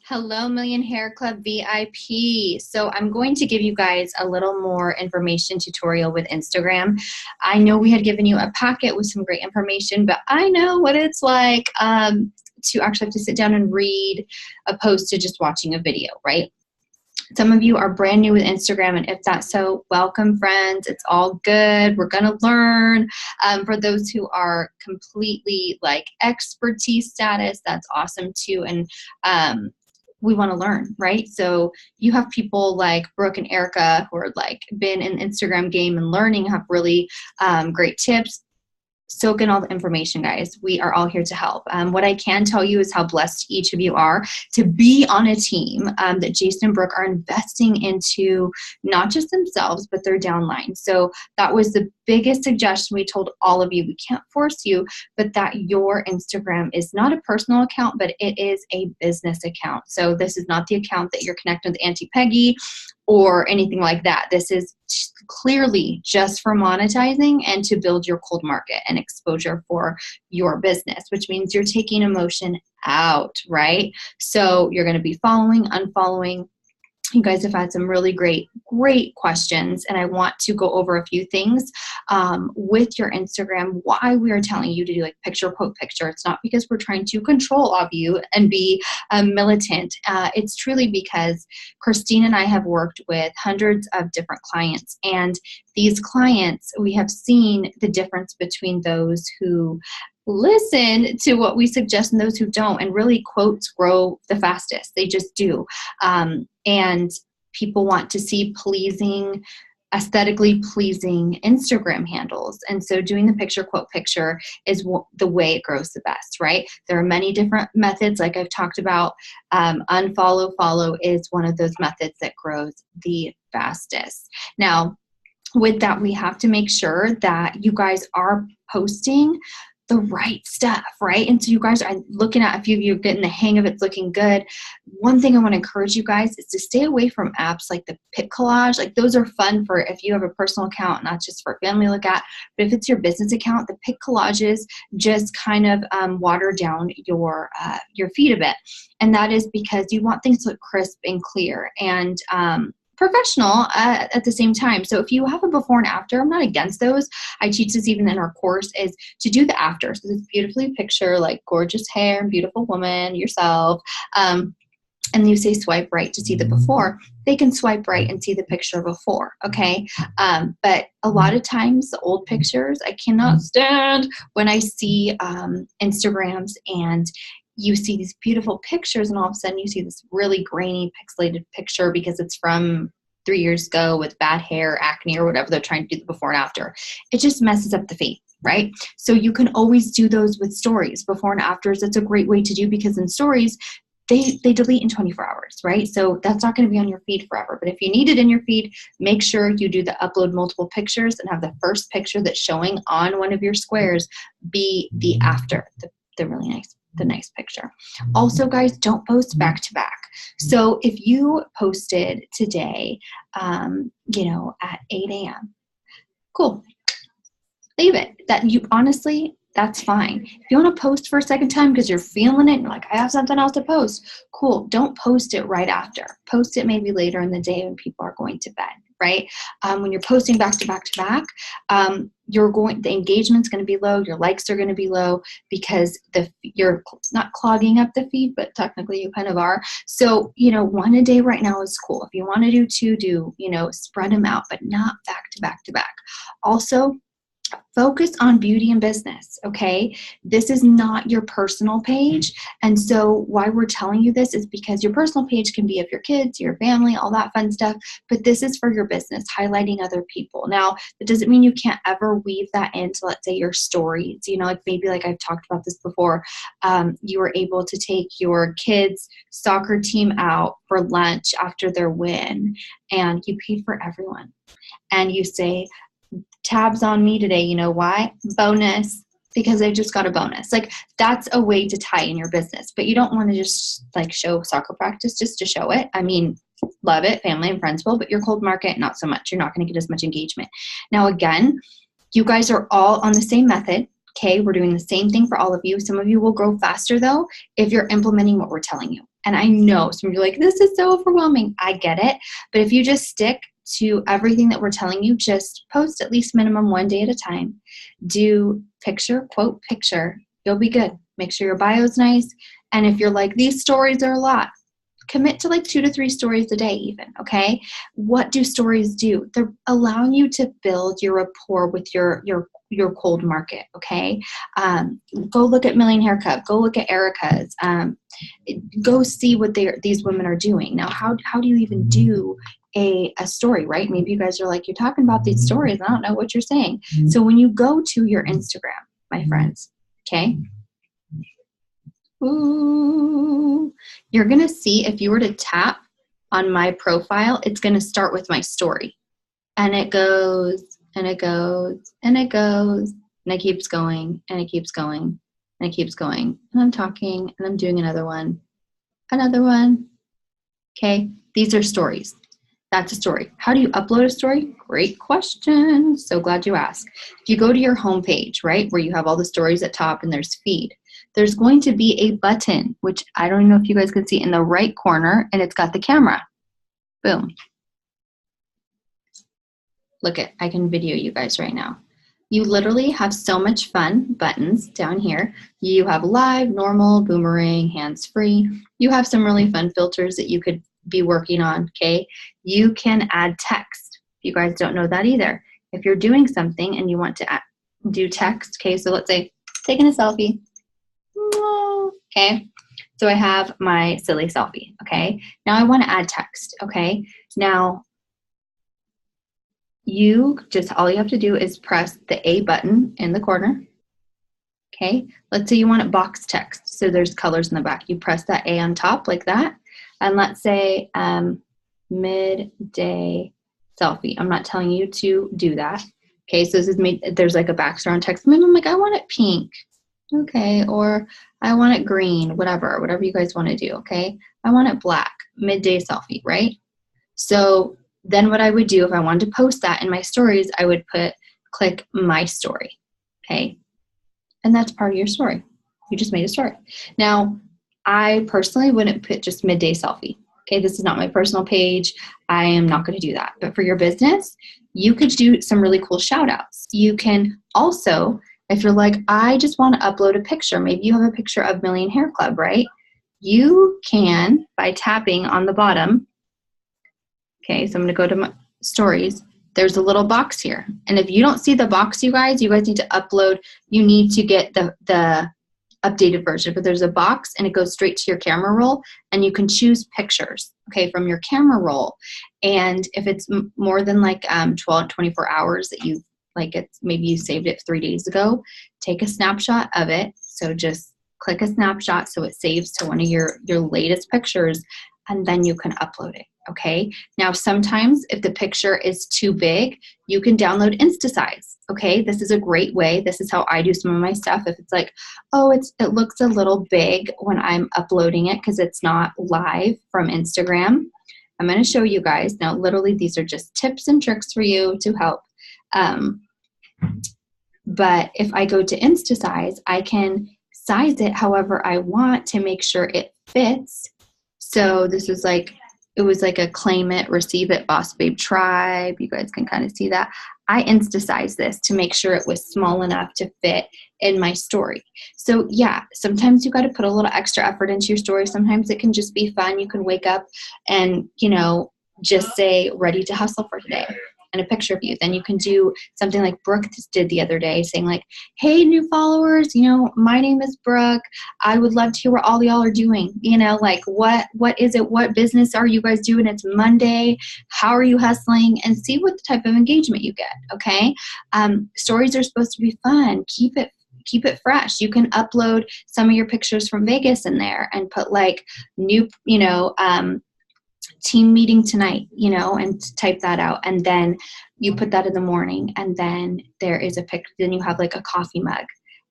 Hello, Million Hair Club VIP. So I'm going to give you guys a little more information tutorial with Instagram. I know we had given you a packet with some great information, but I know what it's like to actually have to sit down and read opposed to just watching a video, right? Some of you are brand new with Instagram, and if that's so, welcome, friends. It's all good. We're going to learn. For those who are completely like expertise status, that's awesome too. And we want to learn, right? So you have people like Brooke and Erica who are like been in Instagram game and learning, have really great tips. Soak in all the information, guys. We are all here to help. What I can tell you is how blessed each of you are to be on a team that Jason and Brooke are investing into, not just themselves, but their downline. So that was the biggest suggestion we told all of you. We can't force you, but that your Instagram is not a personal account, but it is a business account. So this is not the account that you're connected with Auntie Peggy or anything like that. This is clearly just for monetizing and to build your cold market and exposure for your business, which means you're taking emotion out, right? So you're going to be following, unfollowing. You guys have had some really great questions, and I want to go over a few things with your Instagram, why we are telling you to do like picture, quote, picture. It's not because we're trying to control of you and be militant. It's truly because Christine and I have worked with hundreds of different clients, and these clients, we have seen the difference between those who listen to what we suggest and those who don't. And really, quotes grow the fastest. They just do. And people want to see pleasing, aesthetically pleasing Instagram handles. And so doing the picture, quote, picture is the way it grows the best, right? There are many different methods, like I've talked about. Unfollow, follow is one of those methods that grows the fastest. Now, with that, we have to make sure that you guys are posting the right stuff, right? And so you guys are looking at, a few of you are getting the hang of it, it's looking good. One thing I want to encourage you guys is to stay away from apps like the Pic Collage. Like those are fun for if you have a personal account, not just for family to look at, but if it's your business account, the Pic Collages just kind of water down your feed a bit. And that is because you want things to look crisp and clear and professional at the same time. So if you have a before and after, I'm not against those. I teach this even in our course, is to do the after. So this beautifully picture, like gorgeous hair and beautiful woman, yourself. And you say swipe right to see the before. They can swipe right and see the picture before, okay? But a lot of times the old pictures, I cannot stand when I see Instagrams and you see these beautiful pictures and all of a sudden you see this really grainy pixelated picture because it's from 3 years ago with bad hair, acne, or whatever they're trying to do the before and after. It just messes up the feed, right? So you can always do those with stories, before and afters. It's a great way to do because in stories, they delete in 24 hours, right? So that's not going to be on your feed forever. But if you need it in your feed, make sure you do the upload multiple pictures and have the first picture that's showing on one of your squares be the after, the really nice. The nice picture. Also, guys, don't post back to back. So if you posted today, at 8 a.m., cool. Leave it. That you honestly, that's fine. If you want to post for a second time because you're feeling it and you're like, I have something else to post, cool. Don't post it right after. Post it maybe later in the day when people are going to bed, right? When you're posting back to back to back, the engagement's going to be low, your likes are going to be low because you're not clogging up the feed, but technically you kind of are. So, one a day right now is cool. If you want to do two, spread them out, but not back to back to back. Also, focus on beauty and business, okay? This is not your personal page. And so why we're telling you this is because your personal page can be of your kids, your family, all that fun stuff, but this is for your business, highlighting other people. Now, it doesn't mean you can't ever weave that into, let's say, your stories. Maybe like I've talked about this before, you were able to take your kids' soccer team out for lunch after their win, and you paid for everyone. And you say, tabs on me today. You know why? Bonus, because I just got a bonus. Like that's a way to tie in your business, but you don't want to just like show soccer practice just to show it. I mean, love it, family and friends will, but your cold market, not so much. You're not going to get as much engagement. Now, again, you guys are all on the same method. Okay, we're doing the same thing for all of you. Some of you will grow faster though if you're implementing what we're telling you. And I know some of you are like, this is so overwhelming. I get it. But if you just stick to everything that we're telling you, just post at least minimum 1 day at a time. Do picture, quote, picture. You'll be good. Make sure your bio's nice. And if you're like, these stories are a lot, commit to like 2 to 3 stories a day even, okay? What do stories do? They're allowing you to build your rapport with your cold market, okay? Go look at Million Hair Club. Go look at Erica's. Go see what these women are doing. Now, how do you even do a story, right? Maybe you guys are like, you're talking about these stories. I don't know what you're saying. So when you go to your Instagram, my friends, okay? Ooh, you're going to see if you were to tap on my profile, it's going to start with my story. And it goes, and it goes, and it goes, and it keeps going, and it keeps going, and it keeps going. And I'm talking, and I'm doing another one. Okay, these are stories. That's a story. How do you upload a story? Great question. So glad you asked. If you go to your homepage, right, where you have all the stories at top and there's feed, there's going to be a button, which I don't know if you guys can see in the right corner, and it's got the camera. Boom. Look it, I can video you guys right now. You literally have so much fun buttons down here. You have live, normal, boomerang, hands-free. You have some really fun filters that you could be working on, okay? You can add text. If you guys don't know that either. If you're doing something and you want to do text, okay, so let's say taking a selfie. Okay, so I have my silly selfie, okay? Now I want to add text, okay? Now, all you have to do is press the A button in the corner, okay? Let's say you want it box text, so there's colors in the back. You press that A on top like that, and let's say midday selfie. I'm not telling you to do that, okay? So this is there's like a background text. Maybe I'm like, I want it pink. Okay, or I want it green, whatever you guys want to do, okay? I want it black, midday selfie, right? So then what I would do if I wanted to post that in my stories, I would click my story, okay? And that's part of your story. You just made a story. Now, I personally wouldn't put just midday selfie, okay? This is not my personal page. I am not going to do that. But for your business, you could do some really cool shout outs. You can also, if you're like, I just want to upload a picture, maybe you have a picture of Million Hair Club, right? You can, by tapping on the bottom, okay, so I'm going to go to my stories. There's a little box here. And if you don't see the box, you guys need to upload. You need to get the updated version. But there's a box, and it goes straight to your camera roll, and you can choose pictures, okay, from your camera roll. And if it's more than like 24 hours that you maybe you saved it 3 days ago, take a snapshot of it. So just click a snapshot so it saves to one of your latest pictures, and then you can upload it, okay? Now, sometimes if the picture is too big, you can download InstaSize, okay? This is a great way. This is how I do some of my stuff. If it's like, oh, it looks a little big when I'm uploading it because it's not live from Instagram, I'm going to show you guys. Now, literally, these are just tips and tricks for you to help. But if I go to InstaSize, I can size it however I want to make sure it fits. So this is it was like a claim it, receive it, Boss Babe Tribe. You guys can kind of see that. I InstaSize this to make sure it was small enough to fit in my story. So yeah, sometimes you got to put a little extra effort into your story. Sometimes it can just be fun. You can wake up and, just say, ready to hustle for today, and a picture of you. Then you can do something like Brooke did the other day, saying like, hey, new followers, my name is Brooke. I would love to hear what all y'all are doing. What is it? What business are you guys doing? It's Monday. How are you hustling? And see what type of engagement you get, okay? Stories are supposed to be fun. Keep it fresh. You can upload some of your pictures from Vegas in there and put new, team meeting tonight, and type that out. And then you put that in the morning, and then there is a picture. Then you have a coffee mug,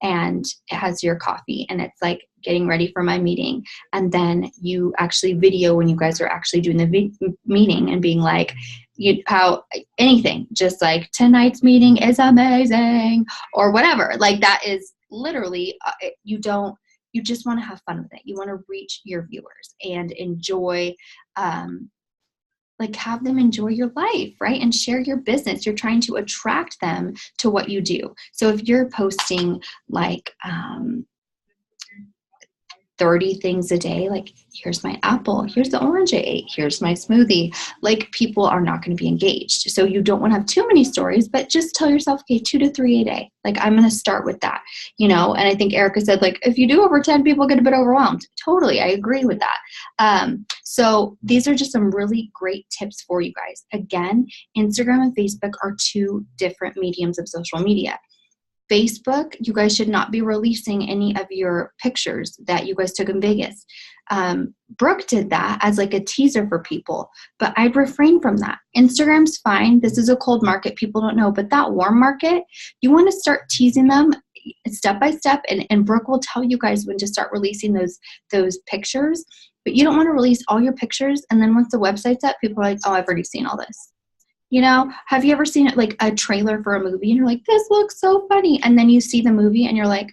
and it has your coffee, and it's getting ready for my meeting. And then you actually video when you guys are actually doing the meeting and being how anything, just tonight's meeting is amazing or whatever. That is literally, you just want to have fun with it. You want to reach your viewers and enjoy, like have them enjoy your life, right? And share your business. You're trying to attract them to what you do. So if you're posting like, 30 things a day, like here's my apple, here's the orange I ate, here's my smoothie, like people are not going to be engaged. So you don't want to have too many stories, but just tell yourself, okay, 2 to 3 a day. Like I'm going to start with that, and I think Erica said, like, if you do over 10, people get a bit overwhelmed. Totally. I agree with that. So these are just some really great tips for you guys. Again, Instagram and Facebook are 2 different mediums of social media. Facebook, you guys should not be releasing any of your pictures that you guys took in Vegas. Brooke did that as like a teaser for people, but I'd refrain from that. Instagram's fine. This is a cold market. People don't know, but that warm market, you want to start teasing them step by step. And Brooke will tell you guys when to start releasing those pictures, but you don't want to release all your pictures. And then once the website's up, people are like, oh, I've already seen all this. Have you ever seen it like a trailer for a movie and you're like, this looks so funny. And then you see the movie and you're like,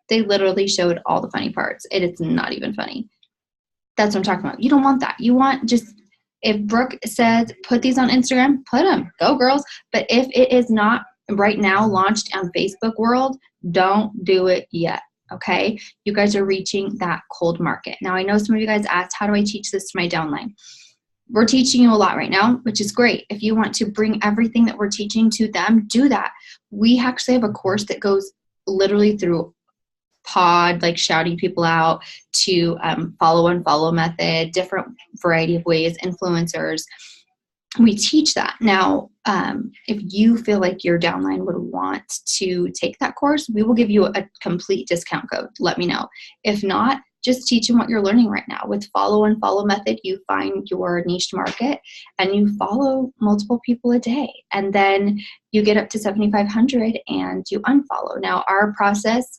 they literally showed all the funny parts. It's not even funny. That's what I'm talking about. You don't want that. You want just, if Brooke says, put these on Instagram, put them, go girls. But if it is not right now launched on Facebook world, don't do it yet. Okay. You guys are reaching that cold market. Now I know some of you guys asked, how do I teach this to my downline? We're teaching you a lot right now, which is great. If you want to bring everything that we're teaching to them, do that. We actually have a course that goes literally through pod, like shouting people out, to follow and follow method, different variety of ways, influencers. We teach that. Now, if you feel like your downline would want to take that course, we will give you a complete discount code. Let me know. If not, just teach them what you're learning right now. With follow and follow method, you find your niche market and you follow multiple people a day. And then you get up to 7,500 and you unfollow. Now, our process,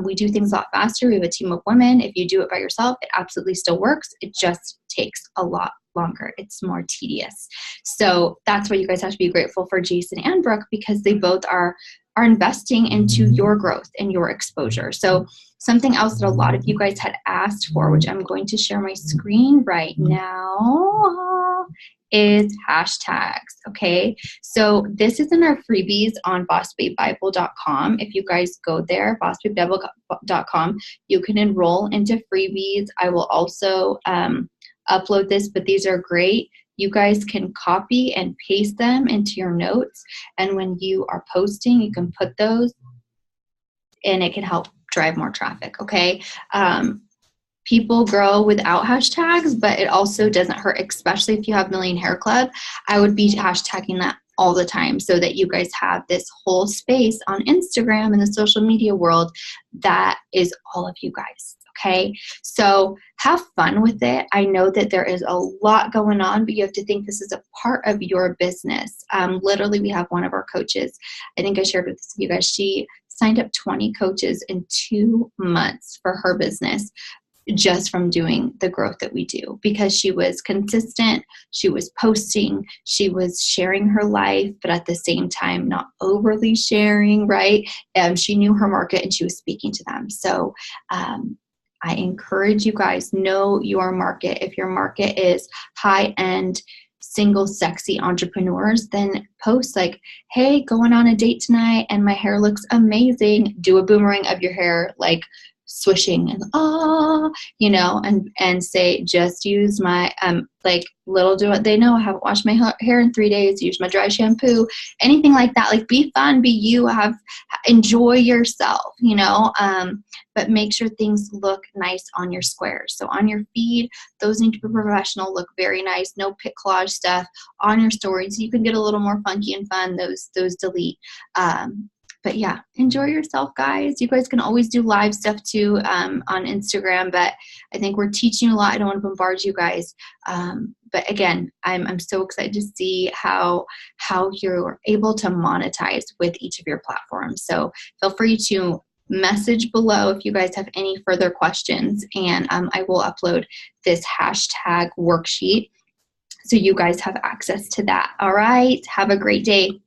we do things a lot faster. We have a team of women. If you do it by yourself, it absolutely still works. It just takes a lot longer. It's more tedious. So that's why you guys have to be grateful for Jason and Brooke, because they both are investing into your growth and your exposure. So something else that a lot of you guys had asked for, which I'm going to share my screen right now, is hashtags. Okay. So this is in our freebies on bossbabebible.com. If you guys go there, bossbabebible.com, you can enroll into freebies. I will also upload this, but these are great. You guys can copy and paste them into your notes. And when you are posting, you can put those and it can help drive more traffic. Okay. People grow without hashtags, but it also doesn't hurt, especially if you have Million Hair Club. I would be hashtagging that all the time so that you guys have this whole space on Instagram and the social media world that is all of you guys. Okay, so have fun with it. I know that there is a lot going on, but you have to think this is a part of your business. Literally, we have one of our coaches, I think I shared with you guys, she signed up 20 coaches in 2 months for her business just from doing the growth that we do, because she was consistent, she was posting, she was sharing her life, but at the same time, not overly sharing, right? She knew her market and she was speaking to them. So, I encourage you guys, know your market. If your market is high-end, single, sexy entrepreneurs, then post like, hey, going on a date tonight and my hair looks amazing. Do a boomerang of your hair, like swishing and and say, just use my, like, little do what they know, I haven't washed my hair in 3 days, use my dry shampoo, anything like that. Like, be fun, be you, enjoy yourself, but make sure things look nice on your squares. So on your feed, those need to be professional, look very nice, no pic collage stuff. On your stories, you can get a little more funky and fun, those delete. But yeah, enjoy yourself, guys. You guys can always do live stuff too on Instagram, but I think we're teaching a lot. I don't want to bombard you guys. But again, I'm so excited to see how you're able to monetize with each of your platforms. So feel free to message below if you guys have any further questions, and I will upload this hashtag worksheet so you guys have access to that. All right. Have a great day.